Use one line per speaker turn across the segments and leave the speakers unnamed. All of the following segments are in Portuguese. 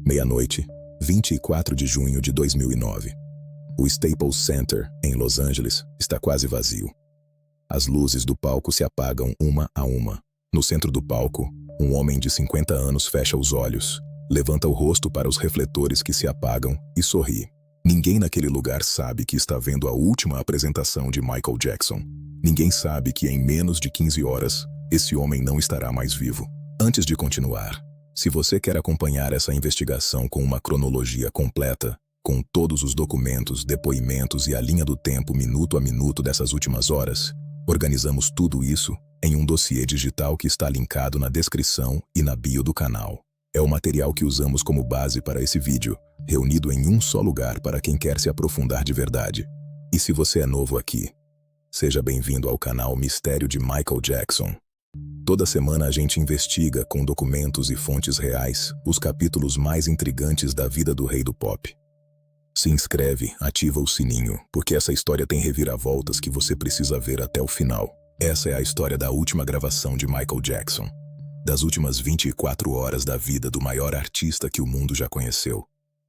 Meia-noite, 24 de junho de 2009. O Staples Center, em Los Angeles, está quase vazio. As luzes do palco se apagam uma a uma. No centro do palco, um homem de 50 anos fecha os olhos, levanta o rosto para os refletores que se apagam e sorri. Ninguém naquele lugar sabe que está vendo a última apresentação de Michael Jackson. Ninguém sabe que em menos de 15 horas, esse homem não estará mais vivo. Antes de continuar, se você quer acompanhar essa investigação com uma cronologia completa, com todos os documentos, depoimentos e a linha do tempo minuto a minuto dessas últimas horas, organizamos tudo isso em um dossiê digital que está linkado na descrição e na bio do canal. É o material que usamos como base para esse vídeo, reunido em um só lugar para quem quer se aprofundar de verdade. E se você é novo aqui, seja bem-vindo ao canal Mistério de Michael Jackson. Toda semana a gente investiga, com documentos e fontes reais, os capítulos mais intrigantes da vida do rei do pop. Se inscreve, ativa o sininho, porque essa história tem reviravoltas que você precisa ver até o final. Essa é a história da última gravação de Michael Jackson, das últimas 24 horas da vida do maior artista que o mundo já conheceu,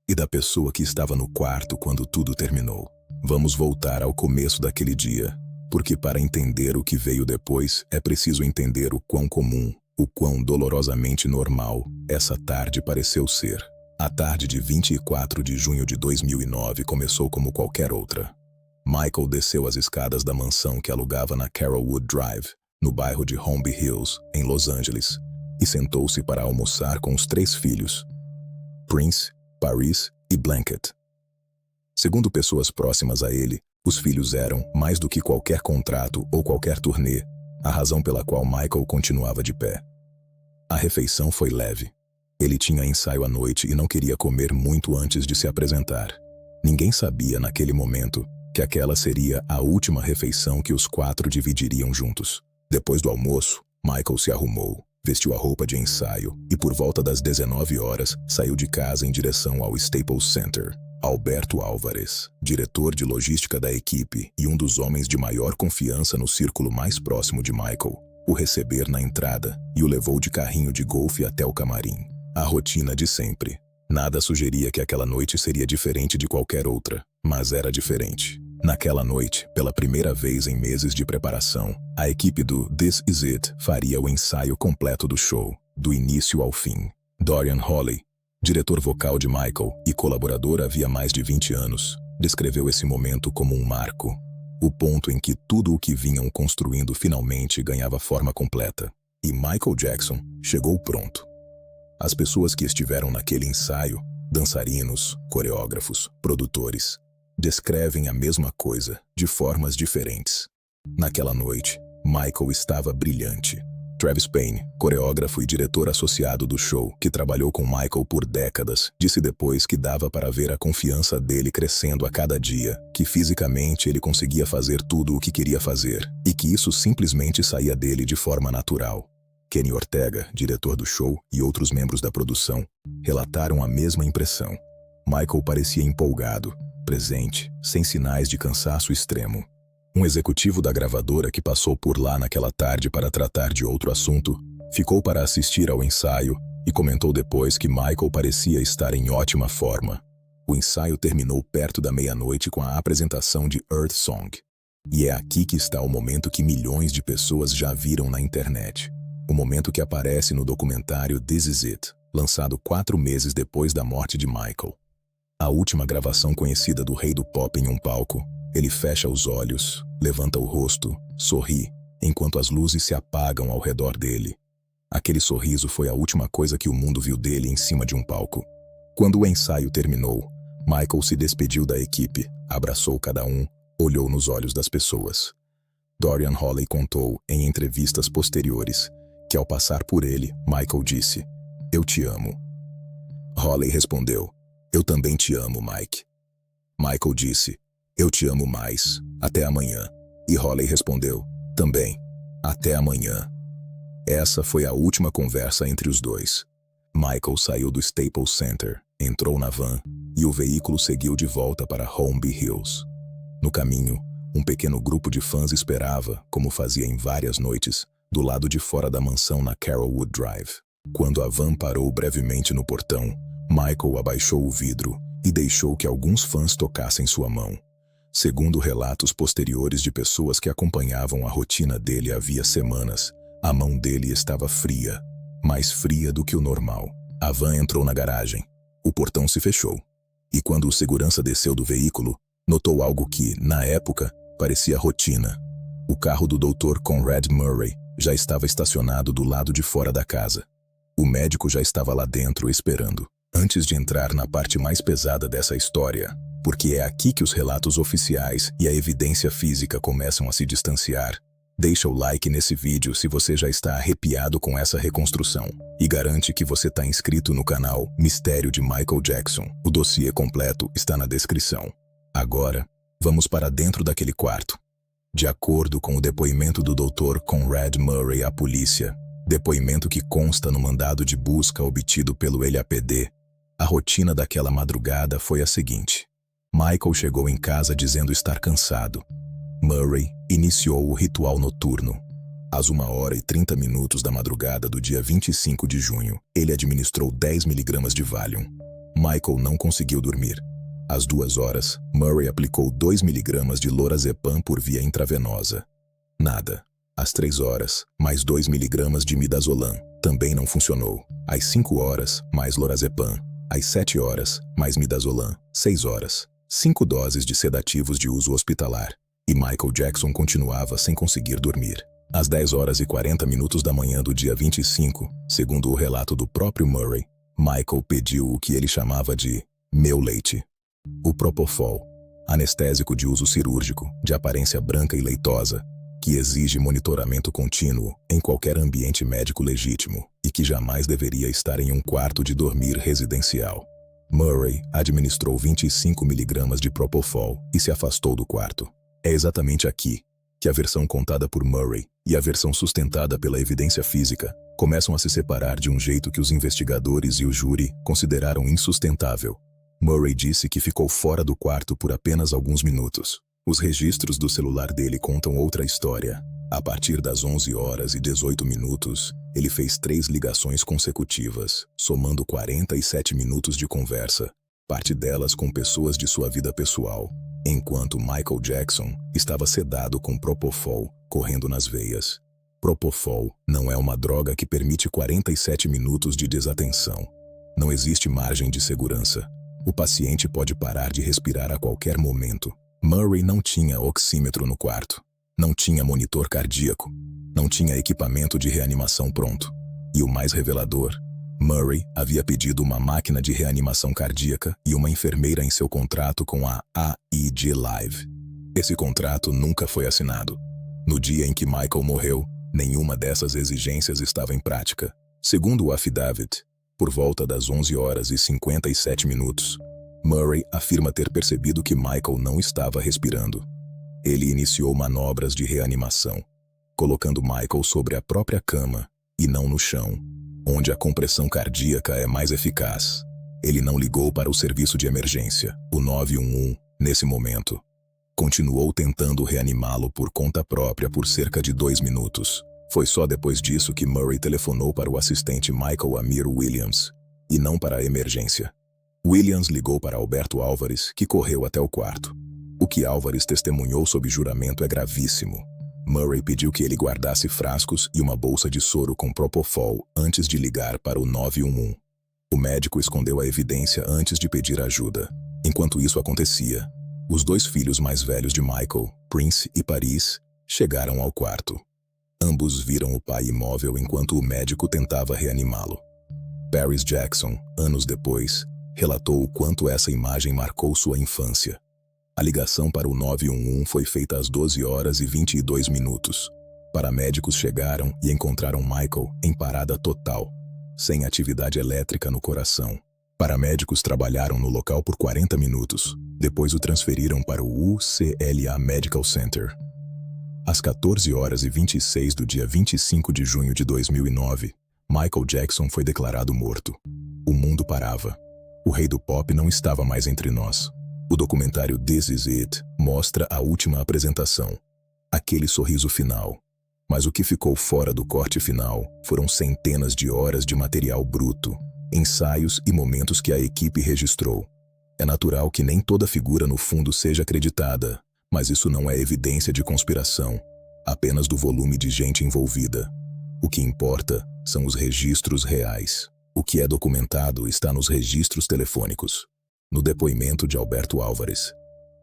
e da pessoa que estava no quarto quando tudo terminou. Vamos voltar ao começo daquele dia, porque para entender o que veio depois, é preciso entender o quão comum, o quão dolorosamente normal, essa tarde pareceu ser. A tarde de 24 de junho de 2009 começou como qualquer outra. Michael desceu as escadas da mansão que alugava na Carolwood Drive, no bairro de Holmby Hills, em Los Angeles, e sentou-se para almoçar com os 3 filhos, Prince, Paris e Blanket. Segundo pessoas próximas a ele, os filhos eram, mais do que qualquer contrato ou qualquer turnê, a razão pela qual Michael continuava de pé. A refeição foi leve. Ele tinha ensaio à noite e não queria comer muito antes de se apresentar. Ninguém sabia naquele momento que aquela seria a última refeição que os 4 dividiriam juntos. Depois do almoço, Michael se arrumou, vestiu a roupa de ensaio e por volta das 19 horas saiu de casa em direção ao Staples Center. Alberto Álvares, diretor de logística da equipe e um dos homens de maior confiança no círculo mais próximo de Michael, o receber na entrada e o levou de carrinho de golfe até o camarim. A rotina de sempre. Nada sugeria que aquela noite seria diferente de qualquer outra, mas era diferente. Naquela noite, pela primeira vez em meses de preparação, a equipe do This Is It faria o ensaio completo do show, do início ao fim. Dorian Holley, diretor vocal de Michael e colaborador havia mais de 20 anos, descreveu esse momento como um marco, o ponto em que tudo o que vinham construindo finalmente ganhava forma completa. E Michael Jackson chegou pronto. As pessoas que estiveram naquele ensaio, dançarinos, coreógrafos, produtores, descrevem a mesma coisa, de formas diferentes. Naquela noite, Michael estava brilhante. Travis Payne, coreógrafo e diretor associado do show, que trabalhou com Michael por décadas, disse depois que dava para ver a confiança dele crescendo a cada dia, que fisicamente ele conseguia fazer tudo o que queria fazer, e que isso simplesmente saía dele de forma natural. Kenny Ortega, diretor do show, e outros membros da produção, relataram a mesma impressão. Michael parecia empolgado, presente, sem sinais de cansaço extremo. Um executivo da gravadora que passou por lá naquela tarde para tratar de outro assunto, ficou para assistir ao ensaio e comentou depois que Michael parecia estar em ótima forma. O ensaio terminou perto da meia-noite com a apresentação de Earth Song. E é aqui que está o momento que milhões de pessoas já viram na internet. O momento que aparece no documentário This Is It, lançado 4 meses depois da morte de Michael. A última gravação conhecida do rei do pop em um palco. Ele fecha os olhos, levanta o rosto, sorri, enquanto as luzes se apagam ao redor dele. Aquele sorriso foi a última coisa que o mundo viu dele em cima de um palco. Quando o ensaio terminou, Michael se despediu da equipe, abraçou cada um, olhou nos olhos das pessoas. Dorian Holley contou, em entrevistas posteriores, que ao passar por ele, Michael disse: "Eu te amo." Holley respondeu: "Eu também te amo, Mike." Michael disse: "Eu te amo mais. Até amanhã." E Holley respondeu: "Também. Até amanhã." Essa foi a última conversa entre os dois. Michael saiu do Staples Center, entrou na van, e o veículo seguiu de volta para Holmby Hills. No caminho, um pequeno grupo de fãs esperava, como fazia em várias noites, do lado de fora da mansão na Carolwood Drive. Quando a van parou brevemente no portão, Michael abaixou o vidro e deixou que alguns fãs tocassem sua mão. Segundo relatos posteriores de pessoas que acompanhavam a rotina dele havia semanas, a mão dele estava fria, mais fria do que o normal. A van entrou na garagem. O portão se fechou. E quando o segurança desceu do veículo, notou algo que, na época, parecia rotina. O carro do Dr. Conrad Murray já estava estacionado do lado de fora da casa. O médico já estava lá dentro esperando. Antes de entrar na parte mais pesada dessa história, porque é aqui que os relatos oficiais e a evidência física começam a se distanciar, deixa o like nesse vídeo se você já está arrepiado com essa reconstrução e garante que você está inscrito no canal Mistério de Michael Jackson. O dossiê completo está na descrição. Agora, vamos para dentro daquele quarto. De acordo com o depoimento do Dr. Conrad Murray à polícia, depoimento que consta no mandado de busca obtido pelo LAPD, a rotina daquela madrugada foi a seguinte. Michael chegou em casa dizendo estar cansado. Murray iniciou o ritual noturno. Às 1h30 da madrugada do dia 25 de junho, ele administrou 10 mg de Valium. Michael não conseguiu dormir. Às 2h, Murray aplicou 2 mg de lorazepam por via intravenosa. Nada. Às 3h, mais 2 mg de midazolam. Também não funcionou. Às 5h, mais lorazepam. Às 7h, mais midazolam. 6h, 5 doses de sedativos de uso hospitalar. E Michael Jackson continuava sem conseguir dormir. Às 10h40 da manhã do dia 25, segundo o relato do próprio Murray, Michael pediu o que ele chamava de meu leite. O Propofol, anestésico de uso cirúrgico, de aparência branca e leitosa, que exige monitoramento contínuo em qualquer ambiente médico legítimo e que jamais deveria estar em um quarto de dormir residencial. Murray administrou 25 mg de Propofol e se afastou do quarto. É exatamente aqui que a versão contada por Murray e a versão sustentada pela evidência física começam a se separar de um jeito que os investigadores e o júri consideraram insustentável. Murray disse que ficou fora do quarto por apenas alguns minutos. Os registros do celular dele contam outra história. A partir das 11h18, ele fez 3 ligações consecutivas, somando 47 minutos de conversa, parte delas com pessoas de sua vida pessoal, enquanto Michael Jackson estava sedado com Propofol correndo nas veias. Propofol não é uma droga que permite 47 minutos de desatenção. Não existe margem de segurança. O paciente pode parar de respirar a qualquer momento. Murray não tinha oxímetro no quarto. Não tinha monitor cardíaco. Não tinha equipamento de reanimação pronto. E o mais revelador, Murray havia pedido uma máquina de reanimação cardíaca e uma enfermeira em seu contrato com a AEG Live. Esse contrato nunca foi assinado. No dia em que Michael morreu, nenhuma dessas exigências estava em prática. Segundo o affidavit, por volta das 11h57, Murray afirma ter percebido que Michael não estava respirando. Ele iniciou manobras de reanimação, colocando Michael sobre a própria cama e não no chão, onde a compressão cardíaca é mais eficaz. Ele não ligou para o serviço de emergência, o 911, nesse momento. Continuou tentando reanimá-lo por conta própria por cerca de 2 minutos. Foi só depois disso que Murray telefonou para o assistente Michael Amir Williams, e não para a emergência. Williams ligou para Alberto Álvares, que correu até o quarto. O que Álvares testemunhou sob juramento é gravíssimo. Murray pediu que ele guardasse frascos e uma bolsa de soro com Propofol antes de ligar para o 911. O médico escondeu a evidência antes de pedir ajuda. Enquanto isso acontecia, os 2 filhos mais velhos de Michael, Prince e Paris, chegaram ao quarto. Ambos viram o pai imóvel enquanto o médico tentava reanimá-lo. Paris Jackson, anos depois, relatou o quanto essa imagem marcou sua infância. A ligação para o 911 foi feita às 12h22. Paramédicos chegaram e encontraram Michael em parada total, sem atividade elétrica no coração. Paramédicos trabalharam no local por 40 minutos, depois o transferiram para o UCLA Medical Center. Às 14h26 do dia 25 de junho de 2009, Michael Jackson foi declarado morto. O mundo parava. O rei do pop não estava mais entre nós. O documentário This Is It mostra a última apresentação, aquele sorriso final. Mas o que ficou fora do corte final foram centenas de horas de material bruto, ensaios e momentos que a equipe registrou. É natural que nem toda figura no fundo seja acreditada, mas isso não é evidência de conspiração, apenas do volume de gente envolvida. O que importa são os registros reais. O que é documentado está nos registros telefônicos, no depoimento de Alberto Álvares,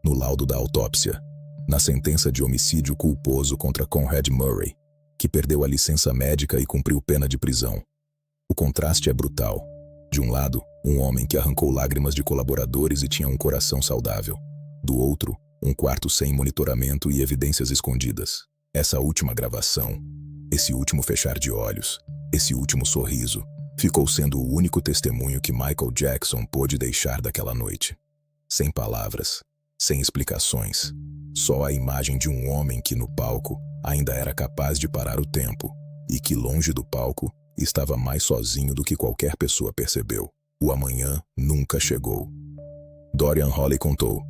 no laudo da autópsia, na sentença de homicídio culposo contra Conrad Murray, que perdeu a licença médica e cumpriu pena de prisão. O contraste é brutal. De um lado, um homem que arrancou lágrimas de colaboradores e tinha um coração saudável. Do outro, um quarto sem monitoramento e evidências escondidas. Essa última gravação, esse último fechar de olhos, esse último sorriso, ficou sendo o único testemunho que Michael Jackson pôde deixar daquela noite. Sem palavras, sem explicações, só a imagem de um homem que no palco ainda era capaz de parar o tempo e que longe do palco estava mais sozinho do que qualquer pessoa percebeu. O amanhã nunca chegou. Dorian Holley contou: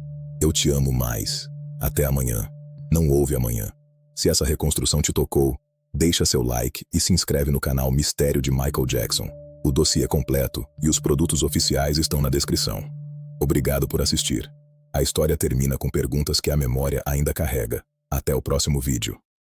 "Eu te amo mais. Até amanhã. Não houve amanhã." Se essa reconstrução te tocou, deixa seu like e se inscreve no canal Mistério de Michael Jackson. O dossiê completo e os produtos oficiais estão na descrição. Obrigado por assistir. A história termina com perguntas que a memória ainda carrega. Até o próximo vídeo.